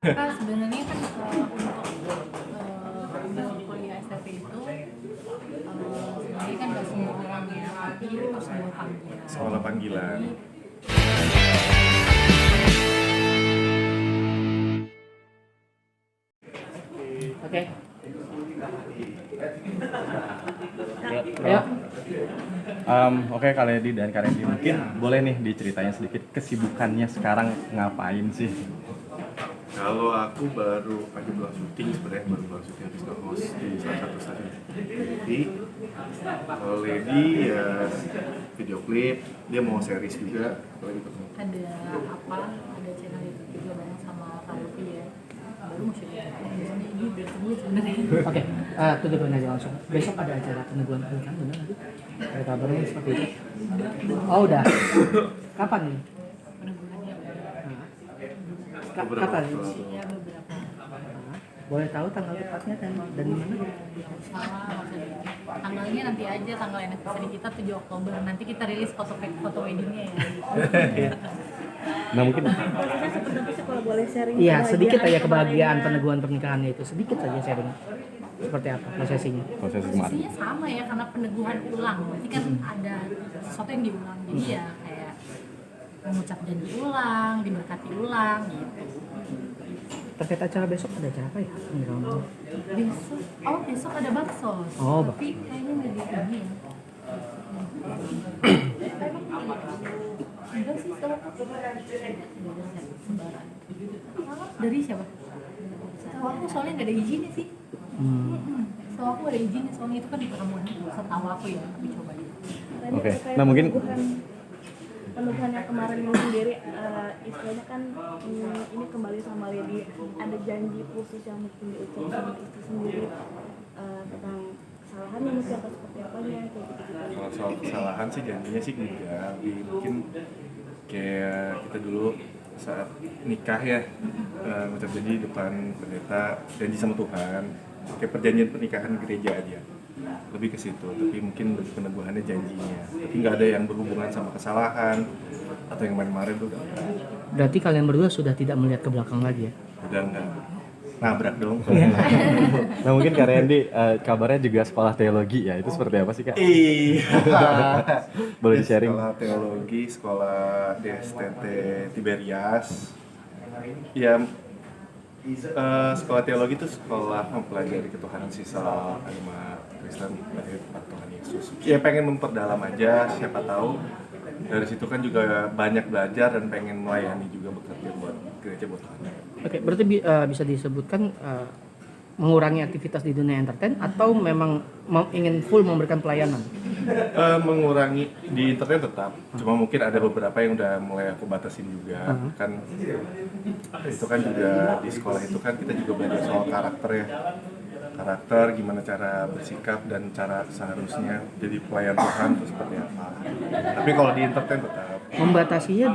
Kak, sebenarnya kan untuk kuliah STP itu sebenarnya kan gak semua orang ya, tapi itu sebuah panggilan. Sekolah panggilan. Oke. Ayo. Oke, Kak Ledi dan Kak Randy, mungkin boleh nih diceritain sedikit kesibukannya sekarang ngapain sih? Kalau aku baru aja bulan syuting, sebenarnya baru bulan syuting habis nge-host di salah satu stasiun TV. Kalau Lady ya video klip, dia mau series juga. Kalau gitu. Ada ada channel YouTube juga bareng sama Kak Luffy ya. Baru mau syuting. Ini udah sebut sebenarnya. Oke. Tuh depan aja langsung. Besok ada acara peneguhan pernikahan benar nanti? Ada kabarnya seperti itu? Oh udah. Kapan nih? Peneguhannya Kapan? ya beberapa. Boleh tahu tanggal tepatnya dan di mana? Salah, tanggalnya nanti aja, tanggal anniversary kita 7 Oktober. Nanti kita rilis foto weddingnya ya. Nah mungkin Prosesnya seperti apa sih kalau boleh sharing? Iya, sedikit aja kebahagiaan kebahagiaan kemarin? peneguhan pernikahannya itu. Sedikit saja sharing. Seperti apa prosesinya? proses kemarin. Posisinya sama ya, karena peneguhan ulang. Berarti kan ada sesuatu yang diulang. Jadi ya kayak mengucap janji ulang, diberkati ulang gitu. Terkait acara besok ada acara apa ya? Besok ada bakso. Oh, Tapi kayaknya nggak di ini ya. Enggak sih, sebaran. Dari siapa? Setahu aku soalnya nggak ada izinnya sih. Setahu aku ada izinnya, soalnya itu kan di pertemuan. Setahu aku ya, tapi coba deh. Oke. Nah, mungkin peneguhan yang kemarin ini sendiri istilahnya kan ini kembali sama Lady, ada janji khusus yang mungkin diucapkan sama istri sendiri tentang kesalahannya mungkin atau seperti apanya kayak gitu. Kalau soal kesalahan sih janjinya sih enggak. Mungkin kayak kita dulu saat nikah ya, ngucap janji depan pendeta, janji sama Tuhan, kayak perjanjian pernikahan gereja aja, lebih ke situ. Tapi mungkin lebih peneguhannya janjinya, tapi nggak ada yang berhubungan sama kesalahan atau yang kemarin tuh udah Berarti kalian berdua sudah tidak melihat ke belakang lagi ya? nggak nabrak dong. nah mungkin Kak Randy, kabarnya juga sekolah teologi ya, itu seperti apa sih Kak? Iya. Boleh di-sharing? Sekolah teologi, sekolah DSTT Tiberias. Ya, sekolah teologi itu sekolah mempelajari ketuhanan sisa agama Kristen dari Tuhan Yesus. Ya pengen memperdalam aja, siapa tahu dari situ kan juga banyak belajar dan pengen melayani juga, bekerja buat gereja, buat Tuhan. Oke, berarti bisa disebutkan mengurangi aktivitas di dunia entertain atau memang ingin full memberikan pelayanan? Mengurangi di internet tetap, cuma mungkin ada beberapa yang udah mulai aku batasin juga. Kan itu kan juga di sekolah itu kan kita juga belajar soal karakter, gimana cara bersikap dan cara seharusnya jadi pelayan Tuhan itu seperti apa. Tapi kalau di internet tetap. Membatasinya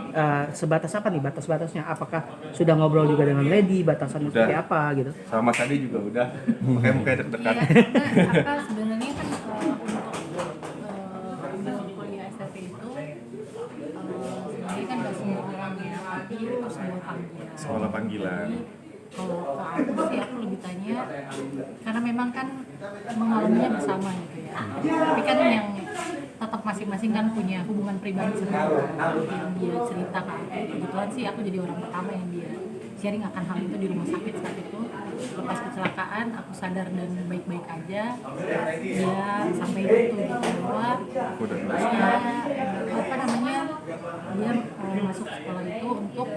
sebatas apa nih batas-batasnya? Apakah sudah ngobrol juga dengan Lady, batasannya Udah. seperti apa gitu? Sama Mas Adi juga udah, makanya mukanya deg-degan. Iya, karena sebenarnya kan untuk kuliah STP itu sebenarnya kan gak semua orang ya, tapi itu sebuah panggilan. Sekolah panggilan. Kalau ke aku sih aku lebih tanya karena memang kan mengalaminya bersama gitu ya. Tapi kan yang tetap masing-masing kan punya hubungan pribadi sama yang dia cerita ke aku. Kebetulan sih aku jadi orang pertama yang dia sharing akan hal itu di rumah sakit saat itu. Lepas kecelakaan aku sadar dan baik-baik aja. Dia sampai itu gitu bahwa Udah. dia masuk sekolah itu untuk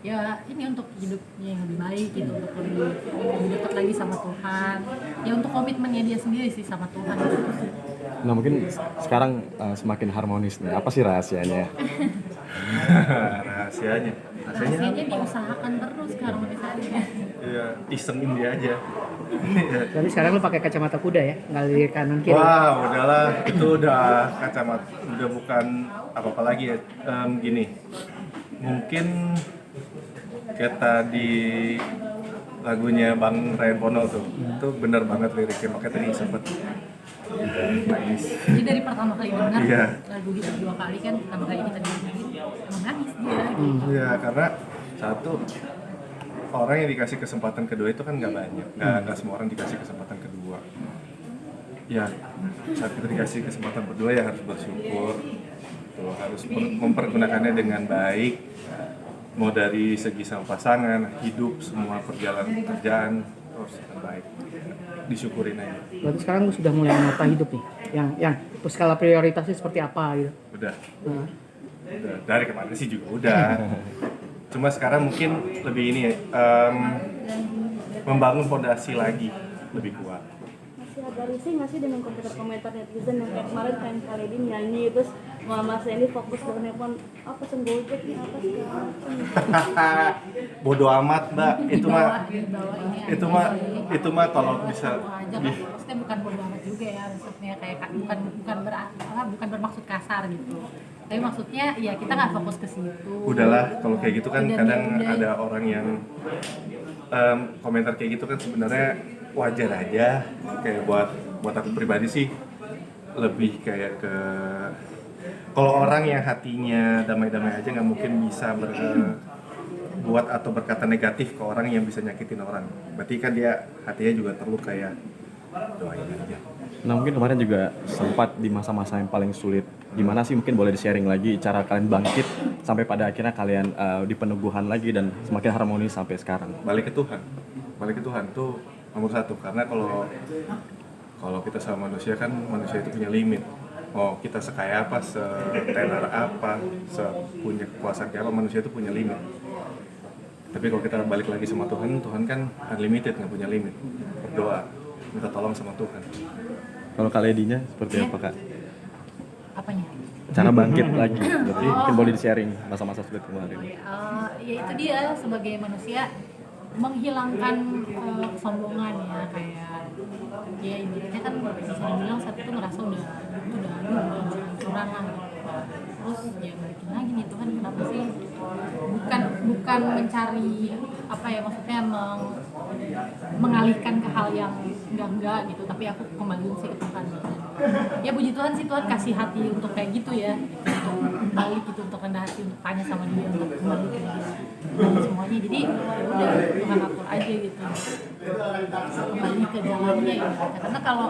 ya ini untuk hidupnya yang lebih baik gitu, untuk lebih dekat lagi sama Tuhan ya, untuk komitmennya dia sendiri sih sama Tuhan gitu sih. Nah mungkin sekarang semakin harmonis nih, apa sih rahasianya? Rahasianya Rahasianya diusahakan terus kalau misalnya ya isengin dia aja. Jadi sekarang lu pakai kacamata kuda ya, nggak lirik kanan kiri. Wah, udahlah, itu udah kacamata, udah bukan apa-apa lagi ya. Gini, mungkin kayak tadi lagunya Bang Ryan Pono tuh, itu bener banget liriknya, makanya tadi sempet nangis. jadi dari pertama kali dengar Iya. lagu itu 2 kali kan, pertama kali kita dengerin emang nangis dia. Iya, karena satu orang yang dikasih kesempatan kedua itu kan nggak banyak, nggak semua orang dikasih kesempatan kedua. Ya saat kita dikasih kesempatan kedua ya harus bersyukur, tuh, harus mempergunakannya dengan baik, mau dari segi sama pasangan, hidup, semua perjalanan pekerjaan harus dengan baik, disyukurin aja. Berarti sekarang lu sudah mulai menata hidup nih, yang skala prioritasnya seperti apa gitu. Udah Nah, dari kemarin sih juga udah. Cuma sekarang mungkin lebih ini ya, membangun fondasi lagi lebih kuat. Masih agak risih nggak sih dengan komentar-komentar netizen yang kayak kemarin kan Khaledi nyanyi terus Mas Randy fokus ke handphone apa pesen Gojek nih apa segala macam. Bodo amat mbak, itu mah Dibawa ini itu aja mah sih. itu mah kalau bisa Aja kan, maksudnya bukan bodo amat juga ya, maksudnya kayak bukan bermaksud kasar gitu. Tapi maksudnya ya kita nggak fokus ke situ. udahlah kalau kayak gitu kan Udah, kadang udah. ada orang yang komentar kayak gitu kan sebenarnya wajar aja. Kayak buat aku pribadi sih lebih kayak ke kalau orang yang hatinya damai-damai aja nggak mungkin bisa buat atau berkata negatif ke orang yang bisa nyakitin orang. Berarti kan dia hatinya juga terluka ya. Doain aja. Nah mungkin kemarin juga sempat di masa-masa yang paling sulit. Gimana sih mungkin boleh di-sharing lagi cara kalian bangkit sampai pada akhirnya kalian di peneguhan lagi dan semakin harmonis sampai sekarang. Balik ke Tuhan tuh nomor satu, karena kalau kita sama manusia kan manusia itu punya limit. Oh kita sekaya apa, setenar apa, punya kekuasaan kayak apa, manusia itu punya limit. Tapi kalau kita balik lagi sama Tuhan, Tuhan kan unlimited, nggak punya limit. Berdoa, minta tolong sama Tuhan. Kalau Khaledinya seperti Ya. apa kak? Apanya? Cara bangkit lagi, berarti mungkin boleh di-sharing masa-masa sulit kemarin. Ya itu dia, sebagai manusia menghilangkan kesombongan ya, kayak ya ibaratnya kan bisa dibilang saat itu ngerasa udah hancuran lah gitu. Terus ya balikin lagi nih Tuhan, kenapa sih bukan mencari apa ya, maksudnya mengalihkan ke hal yang enggak gitu, tapi aku kembaliin sih ke Tuhan gitu. Ya puji Tuhan sih, Tuhan kasih hati untuk kayak gitu ya, gitu, untuk balik gitu, untuk rendah hati, untuk tanya sama dia, untuk kembali ke dia dan semuanya. Jadi ya udah Tuhan atur aja gitu, kembali ke jalannya ya. Karena kalau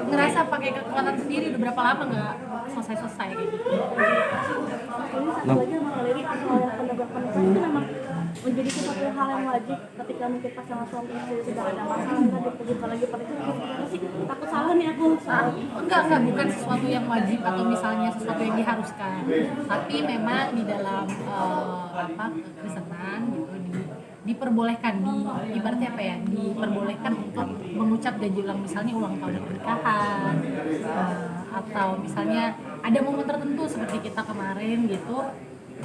ngerasa pakai kekuatan sendiri udah berapa lama nggak selesai kayak gitu. Ini satu lagi sama Khaledi, soal penegakan hukum itu memang menjadi sesuatu hal yang wajib ketika mungkin pasangan suami istri sudah ada masalah kan diperjuangkan lagi pada itu gimana sih, takut salah nih aku soal Enggak, bukan sesuatu yang wajib atau misalnya sesuatu yang diharuskan, tapi memang di dalam Kristenan gitu diperbolehkan, ibaratnya apa ya, diperbolehkan untuk mengucap janji ulang, misalnya ulang tahun pernikahan, atau misalnya ada momen tertentu seperti kita kemarin gitu,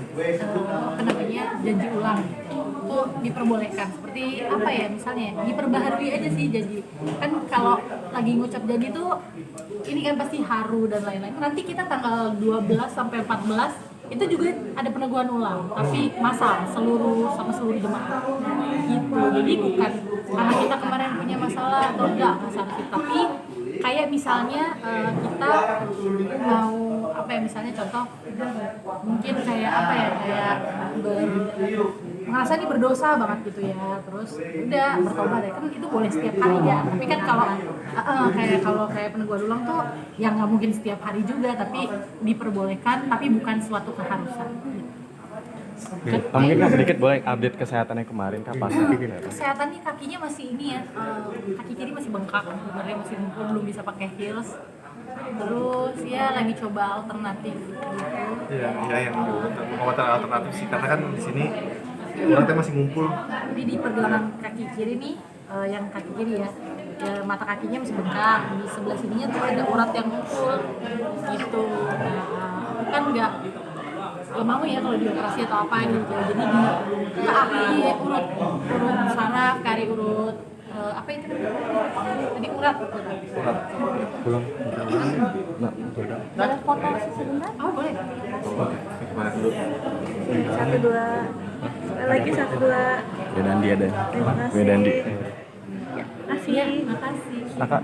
apa namanya, janji ulang gitu, itu diperbolehkan. Seperti apa ya, misalnya diperbaharui aja sih janji. Kan kalau lagi ngucap janji tuh ini kan pasti haru dan lain-lain. Nanti kita tanggal 12 sampai 14 itu juga ada peneguhan ulang, tapi massal seluruh jemaat gitu. Jadi bukan karena kita kemarin punya masalah atau enggak masalah kita, tapi kayak misalnya kita mau apa ya, misalnya contoh mungkin kayak apa ya, kayak merasa ini berdosa banget gitu ya, terus udah bertobat ya, kan itu boleh setiap hari ya. Tapi kan kalau kayak peneguhan ulang tuh yang nggak mungkin setiap hari juga, tapi diperbolehkan, tapi bukan suatu keharusan. Mungkin kak sedikit boleh update kesehatannya kemarin kak, pas Kesehatannya kakinya masih ini ya, kaki kiri masih bengkak, sebenarnya masih ngumpul, belum bisa pakai heels. Terus ya lagi coba alternatif gitu. Iya yang pengobatan alternatif sih, karena kan di sini uratnya masih ngumpul. Jadi di pergelangan kaki kiri nih, yang kaki kiri ya, mata kakinya masih bengkak, di sebelah sininya tuh ada urat yang ngumpul gitu. Nah, kan nggak mau ya kalau dioperasi atau apa gitu, jadi di kaki urut saraf, kari urut apa itu tadi urat pulang. Nah, boleh foto sebentar? oh boleh. Gimana dulu? 1, 2 lagi 1, 2. Wedandi ada. Terima kasih. Wedandi. Makasih. Iya, makasih. Nah kak,